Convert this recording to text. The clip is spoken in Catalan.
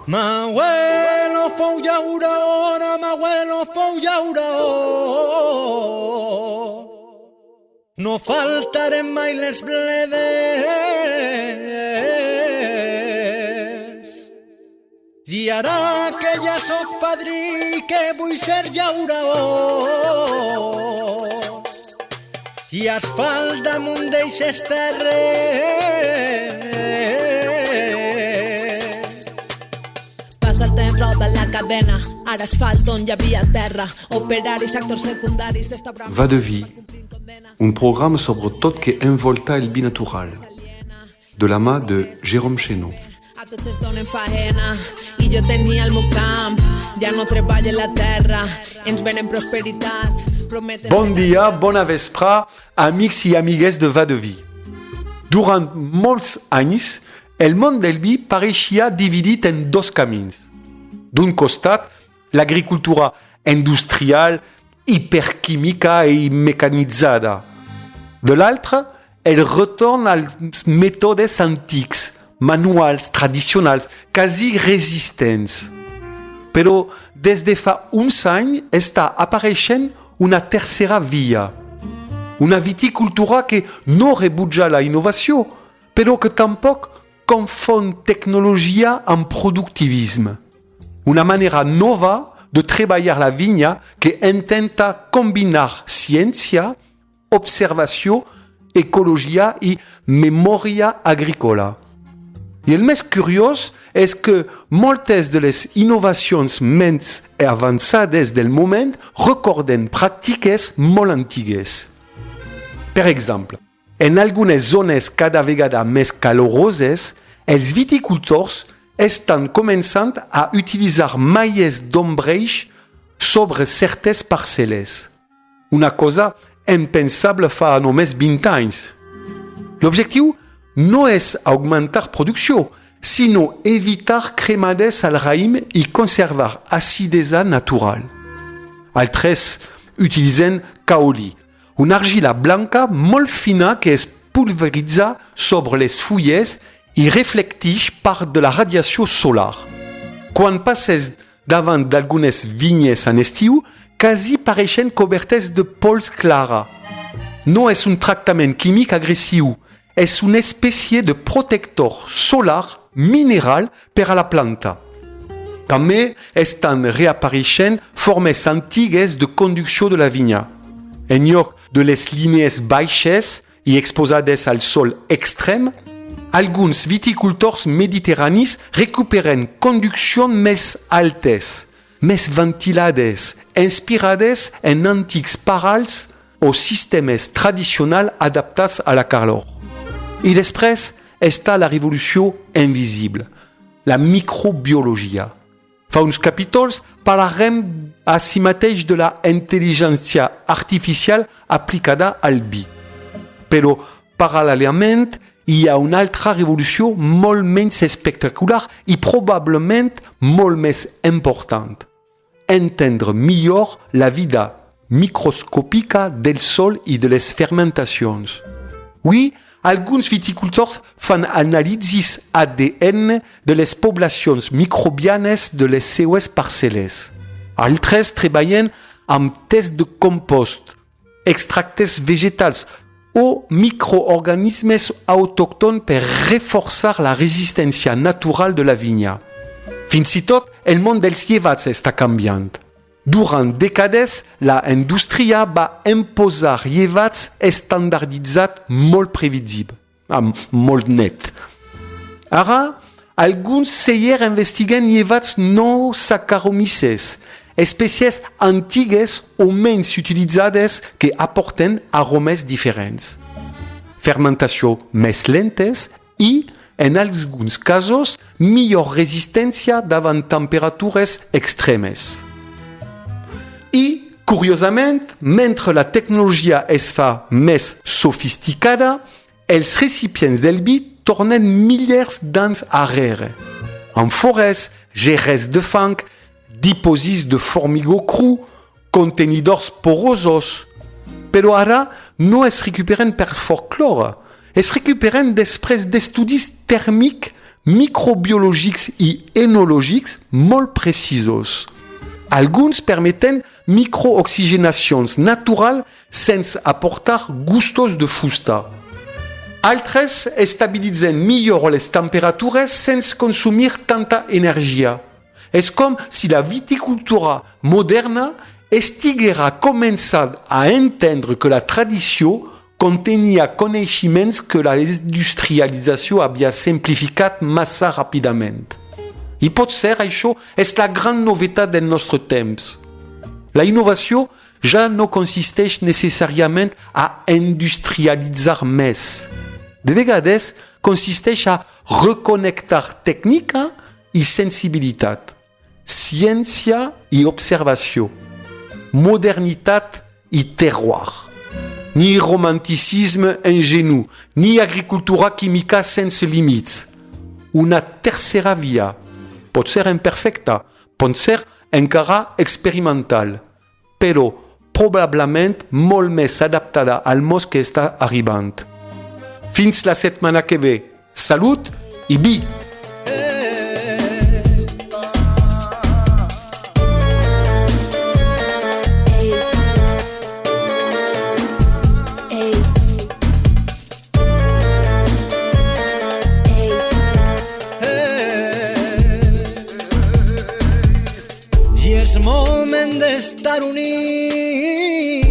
Mi abuelo fue un llaurona, mi abuelo fue un llauró. No faltaré mai les bledes. I ara que ja soc padrí, que vull ser llaurador. I asfalt damunt d'eixes terres. Passa el temps, roda la cadena, ara asfalt on hi havia terra, operaris, actors secundaris d'esta brama. Va de vie, un programme sobre tot que envolta el binatural, de la mà de Jérôme Chénaud. A tots es donen faena i jo tenia el meu camp, ja no treballo en la terra, ens venen prosperitat. Bon dia, bona vespre, amics i amigues de Va de Vie. Durant molts anys, el món del vi pareixia dividit en dos camins. D'un costat, l'agricultura industrial, hiperquímica i mecanitzada. De l'altre, el retorn als mètodes antics, manuals, tradicionals, quasi resistents. Però des de fa uns anys està apareixent una tercera via. Una viticultura que no rebutja la innovació, però que tampoc confon tecnologia amb productivisme. Una manera nova de treballar la vinya que intenta combinar ciència, observació, ecologia i memòria agrícola. I el més curiós és que moltes de les innovacions més avançades del moment recorden pràctiques molt antigues. Per exemple, en algunes zones cada vegada més caloroses, els viticultors estan començant a utilitzar malles d'ombreig sobre certes parcel·les. Una cosa impensable fa només 20 anys. L'objectiu no és augmentar producció, sinó evitar cremades al raïm i conservar acidesa natural. Altres utilitzen kaoli, una argila blanca molt fina que es pulveritza sobre les fulles i reflecteix part de la radiació solar. Quan passes davant d'algunes vinyes en estiu, quasi pareixen cobertes de pols clara. No és un tractament químic agressiu, és una espècie de protector solar mineral per a la planta. També estan reapareixent formes antigues de conducció de la vinya. En lloc de les línies baixes i exposades al sol extrem, alguns viticultors mediterranis recuperen conduccions més altes, més ventilades, inspirades en antics parals o sistemes tradicionals adaptats a la calor. I després està la revolució invisible, la microbiologia. Fa uns capítols parlarem així mateix de la intel·ligència artificial aplicada al vi. Però, paral·lelament, hi ha una altra revolució molt menys espectacular i probablement molt més important. Entendre millor la vida microscòpica del sol i de les fermentacions. Oui, alguns viticultors fan anàlisis ADN de les poblacions microbianes de les seues parcel·les. Altres treballen amb tests de compost, extractes vegetals o microorganismes autòctons per reforçar la resistència natural de la vinya. Fins i tot, el món dels llevats està canviant. Durant dècades, la indústria va imposar llevats estandarditzats molt previsibles, molt net. Ara, alguns cellers investiguen llevats no saccharomyces, espècies antigues o menys utilitzades que aporten aromes diferents. Fermentació més lentes i, en alguns casos, millor resistència davant temperatures extremes. I, curiosament, mentre la tecnologia es fa més sofisticada, els recipients del vi tornen milers d'anys arrere. Àmfores, gerres de fang, dipòsits de formigó cru, contenidors porosos. Però ara no es recuperen per folklore, es recuperen després d'estudis tèrmics microbiològics i enològics molt precisos. Alguns permeten microoxigenacions naturals sense aportar gustos de fusta. Altres estabilitzen millor les temperatures sense consumir tanta energia. És com si la viticultura moderna estiguera començant a entendre que la tradició contenia coneixements que la industrialització havia simplificat massa ràpidament. I potser això és la gran novetat del nostre temps. La innovació ja no consisteix necessàriament a industrialitzar més. De vegades consisteix a reconnectar tècnica i sensibilitat, ciència i observació, modernitat i terroir. Ni romanticisme ingenu, ni agricultura química sense límits. Una tercera via, pot ser imperfecta, pot ser encara experimental, però probablement molt més adaptada al món que està arribant. Fins la setmana que ve. Salut i vi! I és moment d'estar units